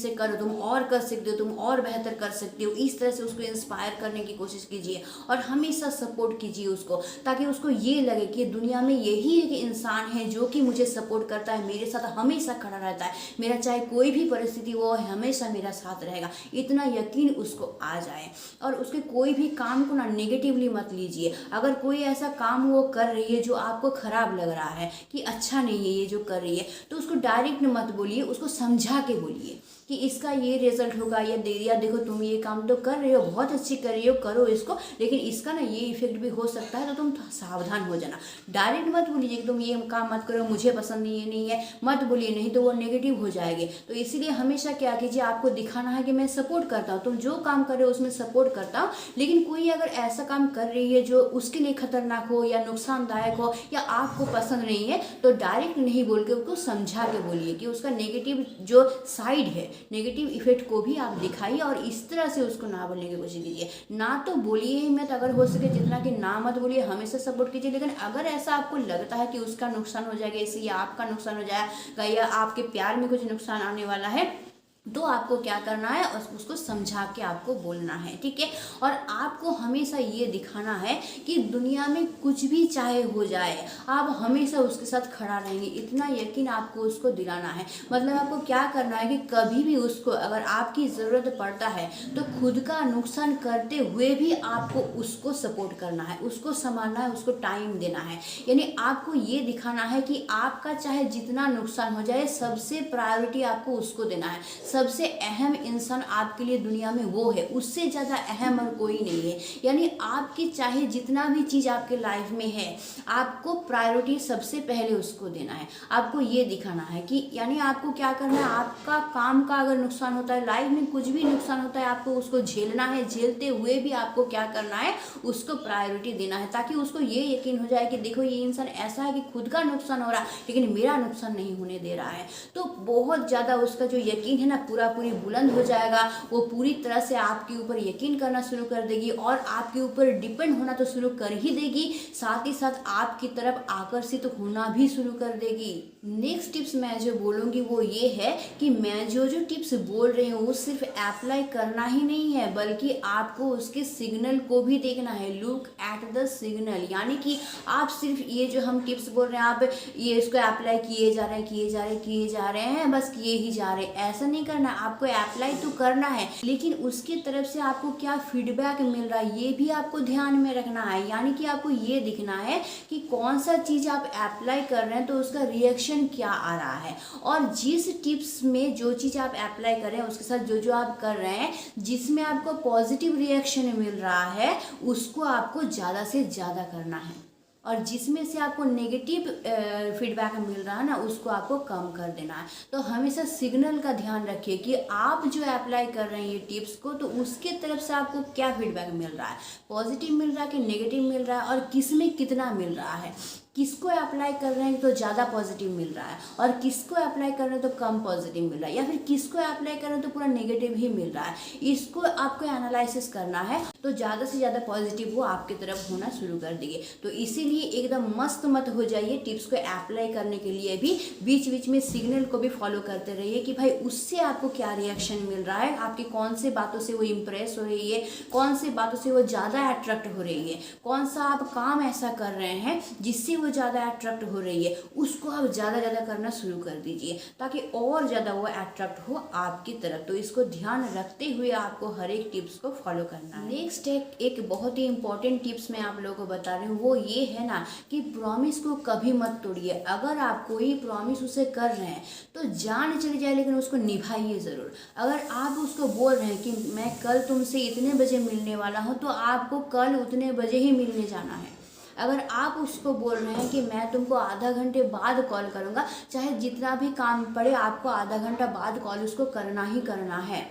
से करो, तुम और कर सकते हो, तुम और बेहतर कर सकते हो। इस तरह से उसको इंस्पायर करने की कोशिश कीजिए और हमेशा सपोर्ट कीजिए उसको, ताकि उसको ये लगे कि दुनिया में यही एक इंसान है जो कि मुझे सपोर्ट करता है, मेरे साथ हमेशा खड़ा रहता है, मेरा चाहे कोई भी परिस्थिति वो हमेशा मेरा साथ रहेगा। इतना यकीन उसको आ जाए। और उसके कोई भी काम को ना नेगेटिवली मत लीजिए। अगर कोई ऐसा काम वो कर रही है जो आपको खराब लग रहा है कि अच्छा नहीं है ये जो कर रही है, तो उसको डायरेक्ट मत बोलिए, उसको समझा के बोलिए कि इसका ये रिजल्ट होगा, या देखो तुम ये काम तो कर रही हो, बहुत अच्छी कर रही हो, करो इसको, लेकिन इसका ना ये इफेक्ट भी हो सकता है, तो तुम सावधान हो जाना। डायरेक्ट मत बोलिए कि तुम ये काम मत करो, मुझे पसंद नहीं, ये नहीं है, मत बोलिए, नहीं तो वो नेगेटिव हो जाएगी। तो इसीलिए हमेशा क्या कीजिए, आपको दिखाना है कि मैं सपोर्ट करता हूँ, तुम जो काम कर रहे हो उसमें सपोर्ट करता हूँ, लेकिन कोई अगर ऐसा काम कर रही है जो उसके लिए खतरनाक हो या नुकसानदायक हो या आपको पसंद नहीं है, तो डायरेक्ट नहीं बोल के उसको समझा के बोलिए कि उसका नेगेटिव जो साइड है, नेगेटिव इफेक्ट को भी आप दिखाइए और इस तरह से उसको ना बोलने की कोशिश कीजिए। ना तो बोलिए ही मत, अगर हो सके जितना कि ना मत बोलिए, हमेशा सपोर्ट कीजिए। लेकिन अगर ऐसा आपको लगता है कि उसका नुकसान हो जाएगा इससे, या आपका नुकसान हो जाएगा, या आपके प्यार में कुछ नुकसान आने वाला है, तो आपको क्या करना है, उसको समझा के आपको बोलना है, ठीक है। और आपको हमेशा ये दिखाना है कि दुनिया में कुछ भी चाहे हो जाए, आप हमेशा उसके साथ खड़ा रहेंगे, इतना यकीन आपको उसको दिलाना है। मतलब आपको क्या करना है कि कभी भी उसको अगर आपकी ज़रूरत पड़ता है तो खुद का नुकसान करते हुए भी आपको उसको सपोर्ट करना है, उसको संभालना है, उसको टाइम देना है। यानी आपको ये दिखाना है कि आपका चाहे जितना नुकसान हो जाए, सबसे प्रायोरिटी आपको उसको देना है। सबसे अहम इंसान आपके लिए दुनिया में वो है, उससे ज़्यादा अहम और कोई नहीं है। यानी आपकी चाहे जितना भी चीज़ आपके लाइफ में है, आपको प्रायोरिटी सबसे पहले उसको देना है। आपको ये दिखाना है कि यानी आपको क्या करना है, आपका काम का अगर नुकसान होता है, लाइफ में कुछ भी नुकसान होता है, आपको उसको झेलना है, झेलते हुए भी आपको क्या करना है, उसको प्रायोरिटी देना है, ताकि उसको ये यकीन हो जाए कि देखो ये इंसान ऐसा है कि खुद का नुकसान हो रहा है लेकिन मेरा नुकसान नहीं होने दे रहा है। तो बहुत ज़्यादा उसका जो यकीन है ना पूरी बुलंद हो जाएगा। वो पूरी तरह से आपके ऊपर यकीन करना शुरू कर देगी और आपके ऊपर डिपेंड होना तो शुरू कर ही देगी, साथ ही साथ आपकी तरफ आकर्षित होना भी शुरू कर देगी। नेक्स्ट टिप्स मैं जो बोलूँगी वो ये है कि मैं जो टिप्स बोल रही हूँ वो सिर्फ अप्लाई करना ही नहीं है, बल्कि आपको उसके सिग्नल को भी देखना है। लुक एट द सिग्नल, यानी कि आप सिर्फ ये जो हम टिप्स बोल रहे हैं, आप ये इसको अप्लाई किए जा रहे हैं, बस किए ही जा रहे हैं, ऐसा नहीं करना। आपको अप्लाई तो करना है, लेकिन उसकी तरफ से आपको क्या फीडबैक मिल रहा है ये भी आपको ध्यान में रखना है। यानी कि आपको ये दिखना है कि कौन सा चीज़ आप अप्लाई कर रहे हैं तो उसका रिएक्शन क्या आ रहा है, और जिस टिप्स में जो चीज़ आप अप्लाई कर रहे हैं उसके साथ जो आप कर रहे हैं, जिसमें आपको पॉजिटिव रिएक्शन मिल रहा है उसको आपको ज़्यादा से ज़्यादा करना है, और जिसमें से आपको नेगेटिव फीडबैक मिल रहा है ना उसको आपको कम कर देना है। तो हमेशा सिग्नल का ध्यान रखिए कि आप जो अप्लाई कर रहे हैं ये टिप्स को, तो उसके तरफ से आपको क्या फीडबैक मिल रहा है, पॉजिटिव मिल रहा है कि नेगेटिव मिल रहा है, और किस में कितना मिल रहा है। किसको अप्लाई कर रहे हैं तो ज़्यादा पॉजिटिव मिल रहा है, और किसको अप्लाई कर रहे हैं तो कम पॉजिटिव मिल रहा है, या फिर किसको अप्लाई कर रहे हैं तो पूरा नेगेटिव ही मिल रहा है। इसको आपको एनालिसिस करना है, तो ज़्यादा से ज़्यादा पॉजिटिव वो आपकी तरफ होना शुरू कर देंगे। तो इसीलिए एकदम मस्त मत हो जाइए, टिप्स को अप्लाई करने के लिए भी बीच बीच में सिग्नल को भी फॉलो करते रहिए कि भाई उससे आपको क्या रिएक्शन मिल रहा है, आपकी कौन से बातों से वो इम्प्रेस हो रही है, कौन से बातों से वो ज़्यादा अट्रैक्ट हो रही है, कौन सा आप काम ऐसा कर रहे हैं जिससे वो ज़्यादा अट्रैक्ट हो रही है, उसको आप ज़्यादा करना शुरू कर दीजिए, ताकि और ज़्यादा वो अट्रैक्ट हो आपकी तरफ। तो इसको ध्यान रखते हुए आपको हर एक टिप्स को फॉलो करना है। नेक्स्ट एक बहुत ही इंपॉर्टेंट टिप्स मैं आप लोगों को बता रही हूँ, वो ये है ना कि प्रॉमिस को कभी मत तोड़िए। अगर आप कोई प्रॉमिस उसे कर रहे हैं तो जान चली जाए लेकिन उसको निभाइए ज़रूर। अगर आप उसको बोल रहे हैं कि मैं कल तुमसे इतने बजे मिलने वाला हूँ, तो आपको कल उतने बजे ही मिलने जाना है। अगर आप उसको बोल रहे हैं कि मैं तुमको आधा घंटे बाद कॉल करूँगा, चाहे जितना भी काम पड़े आपको आधा घंटा बाद कॉल उसको करना ही करना है।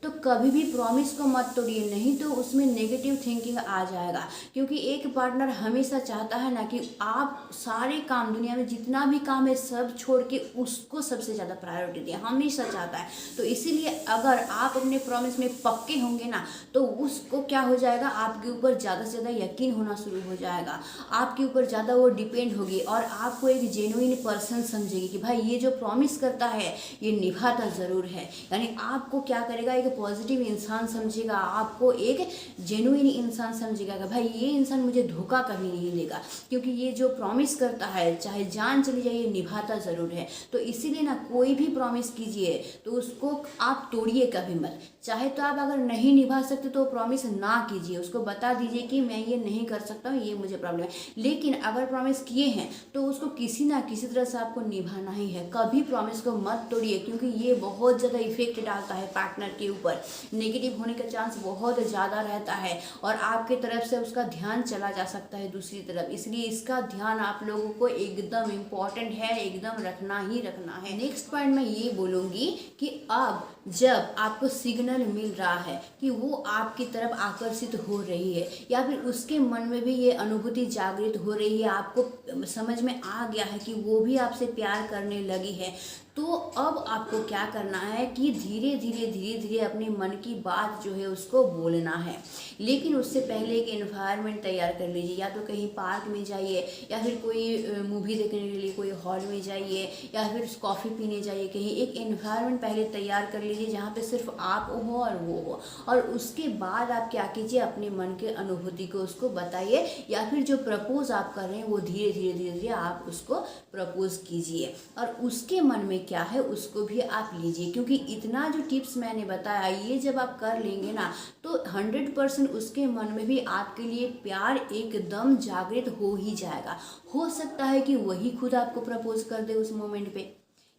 तो कभी भी प्रॉमिस को मत तोड़िए, नहीं तो उसमें नेगेटिव थिंकिंग आ जाएगा। क्योंकि एक पार्टनर हमेशा चाहता है ना कि आप सारे काम, दुनिया में जितना भी काम है सब छोड़ के उसको सबसे ज़्यादा प्रायोरिटी दें, हमेशा चाहता है। तो इसीलिए अगर आप अपने प्रॉमिस में पक्के होंगे ना, तो उसको क्या हो जाएगा, आपके ऊपर ज़्यादा से ज़्यादा यकीन होना शुरू हो जाएगा, आपके ऊपर ज़्यादा वो डिपेंड होगी और आपको एक जेन्युइन पर्सन समझेगी कि भाई ये जो प्रॉमिस करता है ये निभाता ज़रूर है। यानी आपको क्या करेगा, एक पॉजिटिव इंसान समझेगा, आपको एक जेन्युइन इंसान समझेगा कि भाई ये इंसान मुझे धोखा कभी नहीं देगा, क्योंकि ये जो प्रॉमिस करता है चाहे जान चली जाए ये निभाता ज़रूर है। तो इसीलिए ना कोई भी प्रॉमिस कीजिए तो उसको आप तोड़िए कभी मत। चाहे तो आप अगर नहीं निभा सकते तो प्रॉमिस ना कीजिए, उसको बता दीजिए कि मैं ये नहीं कर सकता हूँ, ये मुझे प्रॉब्लम है। लेकिन अगर प्रॉमिस किए हैं तो उसको किसी ना किसी तरह से आपको निभाना ही है। कभी प्रॉमिस को मत तोड़िए, क्योंकि ये बहुत ज़्यादा इफेक्ट डालता है पार्टनर के ऊपर, नेगेटिव होने का चांस बहुत ज़्यादा रहता है और आपके तरफ से उसका ध्यान चला जा सकता है दूसरी तरफ। इसलिए इसका ध्यान आप लोगों को एकदम इम्पॉर्टेंट है, एकदम रखना ही रखना है। नेक्स्ट पॉइंट मैं ये बोलूँगी कि अब जब आपको सिग्नल मिल रहा है कि वो आपकी तरफ आकर्षित हो रही है या फिर उसके मन में भी ये अनुभूति जागृत हो रही है, आपको समझ में आ गया है कि वो भी आपसे प्यार करने लगी है, तो अब आपको क्या करना है कि धीरे धीरे अपने मन की बात जो है उसको बोलना है। लेकिन उससे पहले एक एनवायरनमेंट तैयार कर लीजिए, या तो कहीं पार्क में जाइए या फिर कोई मूवी देखने के लिए कोई हॉल में जाइए या फिर कॉफ़ी पीने जाइए, कहीं एक एनवायरनमेंट पहले तैयार कर लीजिए जहाँ पे सिर्फ आप हो और वो हो। और उसके बाद आप क्या कीजिए, अपने मन के अनुभूति को उसको बताइए, या फिर जो प्रपोज आप कर रहे हैं वो धीरे धीरे आप उसको प्रपोज कीजिए। और उसके मन में क्या है उसको भी आप लीजिए, क्योंकि इतना जो टिप्स मैंने बताया ये जब आप कर लेंगे ना तो 100% उसके मन में भी आपके लिए प्यार एकदम जागृत हो ही जाएगा। हो सकता है कि वही खुद आपको प्रपोज कर दे उस मोमेंट पे,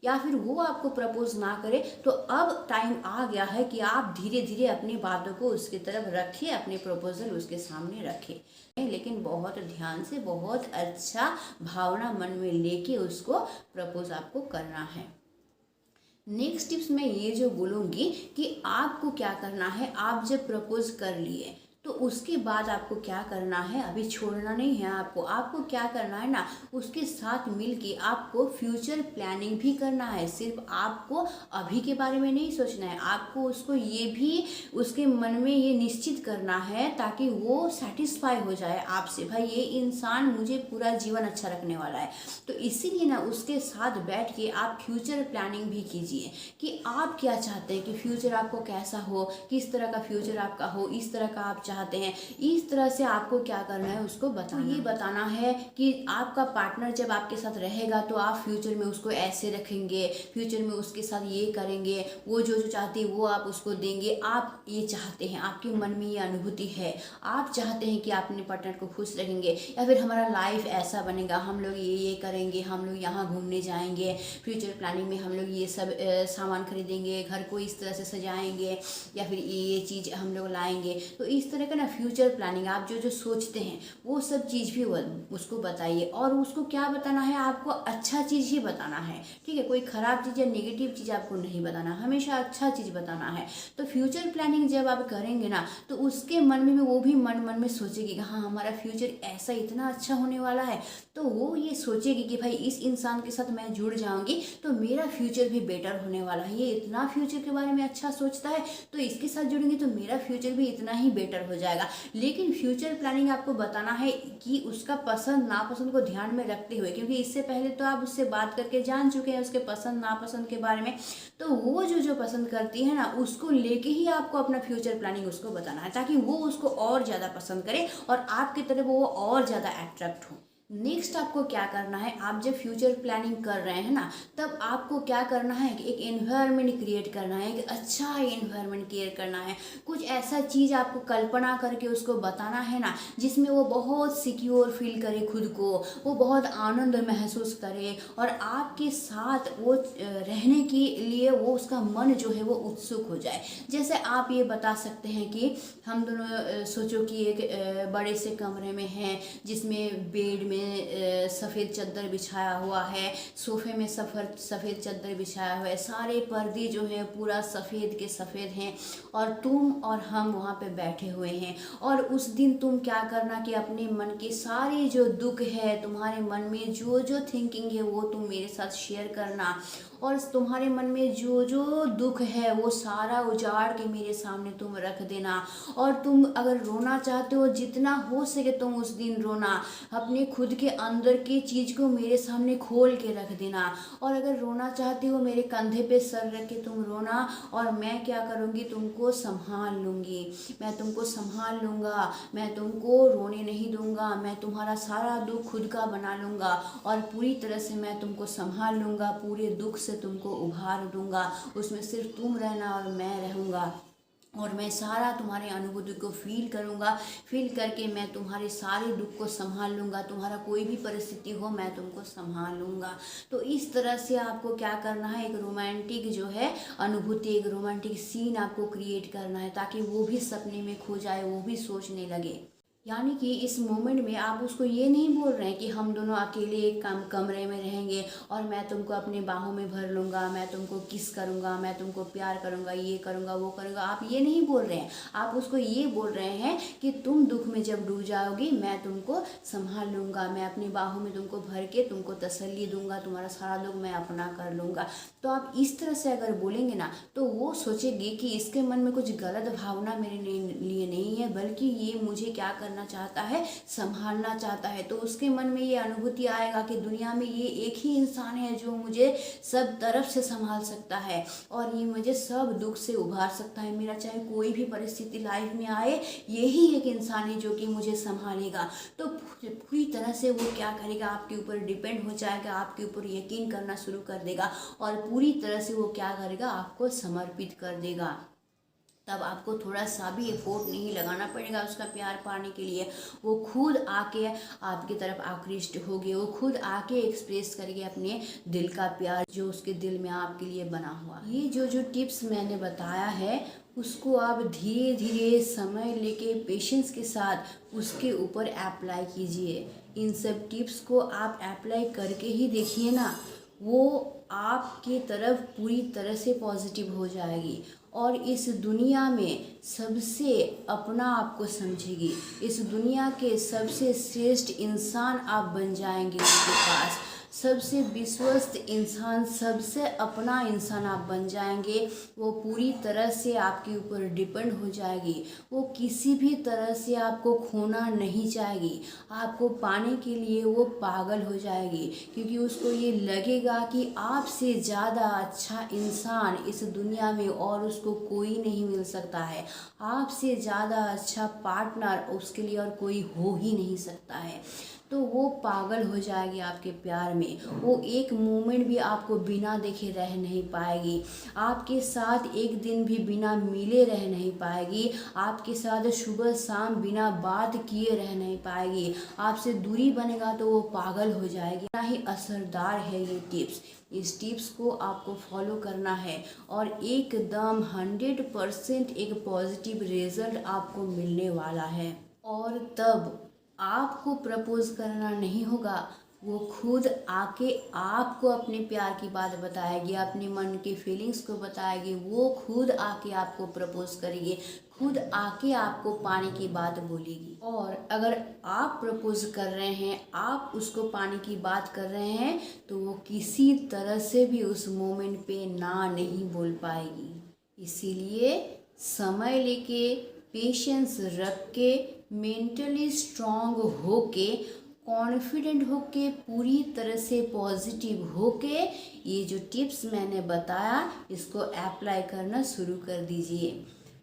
या फिर वो आपको प्रपोज ना करे। तो अब टाइम आ गया है कि आप धीरे धीरे अपनी बातों को उसकी तरफ रखिए, अपने प्रपोजल उसके सामने रखिए, लेकिन बहुत ध्यान से, बहुत अच्छा भावना मन में लेके उसको प्रपोज आपको करना है। नेक्स्ट टिप्स मैं ये जो बोलूँगी कि आपको क्या करना है, आप जब प्रपोज कर लिए तो उसके बाद आपको क्या करना है, अभी छोड़ना नहीं है आपको क्या करना है ना, उसके साथ मिलके आपको फ्यूचर प्लानिंग भी करना है। सिर्फ आपको अभी के बारे में नहीं सोचना है, आपको उसको ये भी उसके मन में ये निश्चित करना है ताकि वो सेटिस्फाई हो जाए आपसे, भाई ये इंसान मुझे पूरा जीवन अच्छा रखने वाला है। तो इसीलिए ना उसके साथ बैठ के आप फ्यूचर प्लानिंग भी कीजिए कि आप क्या चाहते हैं, कि फ्यूचर आपको कैसा हो, किस तरह का फ्यूचर आपका हो, इस तरह का आप चाहते हैं, इस तरह से आपको क्या करना है उसको बताना। तो ये बताना है कि आपका पार्टनर जब आपके साथ रहेगा तो आप फ्यूचर में उसको ऐसे रखेंगे, फ्यूचर में उसके साथ ये करेंगे, वो जो जो चाहती है वो आप उसको देंगे, आप ये चाहते हैं, आपके मन में ये अनुभूति है, आप चाहते हैं कि आप अपने पार्टनर को खुश रखेंगे, या फिर हमारा लाइफ ऐसा बनेगा, हम लोग ये करेंगे, हम लोग यहाँ घूमने जाएंगे, फ्यूचर प्लानिंग में हम लोग ये सब सामान खरीदेंगे, घर को इस तरह से सजाएंगे, या फिर ये चीज़ हम लोग लाएंगे। तो इस तरह का ना फ्यूचर प्लानिंग आप जो जो सोचते हैं वो सब चीज़ भी उसको बताइए। और उसको क्या बताना है, आपको अच्छा चीज़ ही बताना है, ठीक है, कोई ख़राब चीज़ या नेगेटिव चीज़ आपको नहीं बताना, हमेशा अच्छा चीज़ बताना है। तो फ्यूचर प्लानिंग जब आप करेंगे ना तो उसके मन में भी, वो भी मन मन में सोचेगी कि हाँ हमारा फ्यूचर ऐसा इतना अच्छा होने वाला है, तो वो ये सोचेगी कि भाई इस इंसान के साथ मैं जुड़ जाऊंगी तो मेरा फ्यूचर भी बेटर होने वाला है, ये इतना फ्यूचर के बारे में अच्छा सोचता है तो इसके साथ जुड़ेंगे तो मेरा फ्यूचर भी इतना ही बेटर हो जाएगा। लेकिन फ्यूचर प्लानिंग आपको बताना है कि उसका पसंद नापसंद को ध्यान में रखते हुए, क्योंकि इससे पहले तो आप उससे बात करके जान चुके हैं उसके पसंद नापसंद के बारे में, तो वो जो जो पसंद करती है ना उसको लेके ही आपको अपना फ्यूचर प्लानिंग उसको बताना है, ताकि वो उसको और ज़्यादा पसंद करे और आपकी तरफ वो और ज़्यादा अट्रैक्ट हो। नेक्स्ट आपको क्या करना है, आप जब फ्यूचर प्लानिंग कर रहे हैं ना तब आपको क्या करना है कि एक एनवायरनमेंट क्रिएट करना है, एक अच्छा एनवायरनमेंट क्रिएट करना है, कुछ ऐसा चीज़ आपको कल्पना करके उसको बताना है ना जिसमें वो बहुत सिक्योर फील करे खुद को, वो बहुत आनंद महसूस करे और आपके साथ वो रहने के लिए वो उसका मन जो है वो उत्सुक हो जाए। जैसे आप ये बता सकते हैं कि हम दोनों सोचो कि एक बड़े से कमरे में हैं जिसमें बेड में में सफ़ेद चादर बिछाया हुआ है, सोफे में सफ़ेद चादर बिछाया हुआ है, सारे पर्दे जो हैं पूरा सफ़ेद के सफ़ेद हैं और तुम और हम वहाँ पे बैठे हुए हैं। और उस दिन तुम क्या करना कि अपने मन के सारे जो दुख है, तुम्हारे मन में जो जो थिंकिंग है वो तुम मेरे साथ शेयर करना और तुम्हारे मन में जो जो दुख है वो सारा उजाड़ के मेरे सामने तुम रख देना। और तुम अगर रोना चाहते हो जितना हो सके तुम उस दिन रोना, अपने खुद के अंदर की चीज़ को मेरे सामने खोल के रख देना। और अगर रोना चाहते हो मेरे कंधे पे सर रख के तुम रोना और मैं क्या करूँगी, तुमको संभाल लूँगी, मैं तुमको संभाल लूँगा, मैं तुमको रोने नहीं दूँगा, मैं तुम्हारा सारा दुख खुद का बना लूँगा और पूरी तरह से मैं तुमको संभाल लूँगा, पूरे दुख से तुमको उभार दूँगा, उसमें सिर्फ तुम रहना और मैं रहूँगा और मैं सारा तुम्हारे अनुभूति को फील करूँगा, फील करके मैं तुम्हारे सारे दुख को संभाल लूँगा, तुम्हारा कोई भी परिस्थिति हो मैं तुमको संभाल लूँगा। तो इस तरह से आपको क्या करना है, एक रोमांटिक जो है अनुभूति, एक रोमांटिक सीन आपको क्रिएट करना है ताकि वो भी सपने में खो जाए, वो भी सोचने लगे। यानी कि इस मोमेंट में आप उसको ये नहीं बोल रहे हैं कि हम दोनों अकेले एक कमरे में रहेंगे और मैं तुमको अपने बाहों में भर लूँगा, मैं तुमको किस करूँगा, मैं तुमको प्यार करूँगा, ये करूँगा वो करूँगा, आप ये नहीं बोल रहे हैं। आप उसको ये बोल रहे हैं कि तुम दुख में जब डूब जाओगी मैं तुमको संभाल लूँगा, मैं अपनी बाहों में तुमको भर के तुमको तसल्ली दूँगा, तुम्हारा सारा दुख मैं अपना कर लूँगा। तो आप इस तरह से अगर बोलेंगे ना तो वो सोचेगी कि इसके मन में कुछ गलत भावना मेरे लिए नहीं है, बल्कि ये मुझे क्या करना चाहता है, संभालना चाहता है। तो उसके मन में ये अनुभूति आएगा कि दुनिया में ये एक ही इंसान है जो मुझे सब तरफ से संभाल सकता है और ये मुझे सब दुख से उभार सकता है। मेरा चाहे कोई भी परिस्थिति लाइफ में आए, यही एक इंसान है जो कि मुझे संभालेगा। तो पूरी तरह से वो क्या करेगा, आपके ऊपर डिपेंड हो जाएगा, आपके ऊपर यकीन करना शुरू कर देगा और पूरी तरह से वो क्या करेगा, आपको समर्पित कर देगा। तब आपको थोड़ा सा भी एफोर्ट नहीं लगाना पड़ेगा उसका प्यार पाने के लिए। वो खुद आके आपकी तरफ आकृष्ट होगी, वो खुद आके एक्सप्रेस करेगी अपने दिल का प्यार जो उसके दिल में आपके लिए बना हुआ। ये जो टिप्स मैंने बताया है उसको आप धीरे धीरे समय लेके पेशेंस के साथ उसके ऊपर अप्लाई कीजिए। इन सब टिप्स को आप अप्लाई करके ही देखिए ना, वो आपकी तरफ पूरी तरह से पॉजिटिव हो जाएगी और इस दुनिया में सबसे अपना आपको समझेगी। इस दुनिया के सबसे श्रेष्ठ इंसान आप बन जाएंगे उसके पास, सबसे विश्वस्त इंसान, सबसे अपना इंसान आप बन जाएंगे। वो पूरी तरह से आपके ऊपर डिपेंड हो जाएगी, वो किसी भी तरह से आपको खोना नहीं चाहेगी, आपको पाने के लिए वो पागल हो जाएगी क्योंकि उसको ये लगेगा कि आपसे ज़्यादा अच्छा इंसान इस दुनिया में और उसको कोई नहीं मिल सकता है, आपसे ज़्यादा अच्छा पार्टनर उसके लिए और कोई हो ही नहीं सकता है। तो वो पागल हो जाएगी आपके प्यार में, वो एक मोमेंट भी आपको बिना देखे रह नहीं पाएगी, आपके साथ एक दिन भी बिना मिले रह नहीं पाएगी, आपके साथ सुबह शाम बिना बात किए रह नहीं पाएगी, आपसे दूरी बनेगा तो वो पागल हो जाएगी। इतना ही असरदार है ये टिप्स, इस टिप्स को आपको फॉलो करना है और एकदम 100% एक पॉजिटिव रिजल्ट आपको मिलने वाला है। और तब आपको प्रपोज करना नहीं होगा, वो खुद आके आपको अपने प्यार की बात बताएगी, अपने मन के फीलिंग्स को बताएगी, वो खुद आके आपको प्रपोज करेगी, खुद आके आपको पाने की बात बोलेगी। और अगर आप प्रपोज कर रहे हैं, आप उसको पाने की बात कर रहे हैं तो वो किसी तरह से भी उस मोमेंट पे ना नहीं बोल पाएगी। इसीलिए समय लेके, पेशेंस रख के, मेंटली स्ट्रांग होके, कॉन्फिडेंट होके, पूरी तरह से पॉजिटिव होके ये जो टिप्स मैंने बताया इसको अप्लाई करना शुरू कर दीजिए।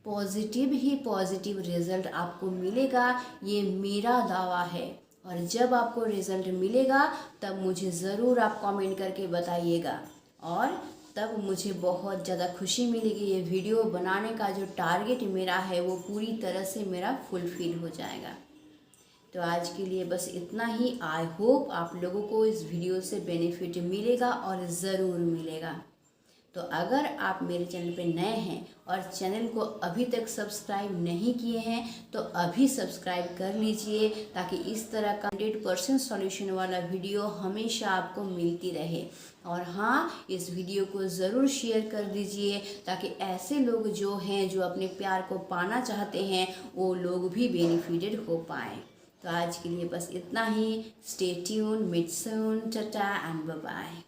पॉजिटिव ही पॉजिटिव रिजल्ट आपको मिलेगा, ये मेरा दावा है। और जब आपको रिजल्ट मिलेगा तब मुझे ज़रूर आप कमेंट करके बताइएगा और तब मुझे बहुत ज़्यादा खुशी मिलेगी। ये वीडियो बनाने का जो टारगेट मेरा है वो पूरी तरह से मेरा फुलफिल हो जाएगा। तो आज के लिए बस इतना ही। आई होप आप लोगों को इस वीडियो से बेनिफिट मिलेगा और ज़रूर मिलेगा। तो अगर आप मेरे चैनल पे नए हैं और चैनल को अभी तक सब्सक्राइब नहीं किए हैं तो अभी सब्सक्राइब कर लीजिए, ताकि इस तरह का 100% सॉल्यूशन वाला वीडियो हमेशा आपको मिलती रहे। और हाँ, इस वीडियो को ज़रूर शेयर कर दीजिए, ताकि ऐसे लोग जो हैं जो अपने प्यार को पाना चाहते हैं वो लोग भी बेनिफिटेड हो पाएँ। तो आज के लिए बस इतना ही। Stay tune, meet soon, tata and bye bye.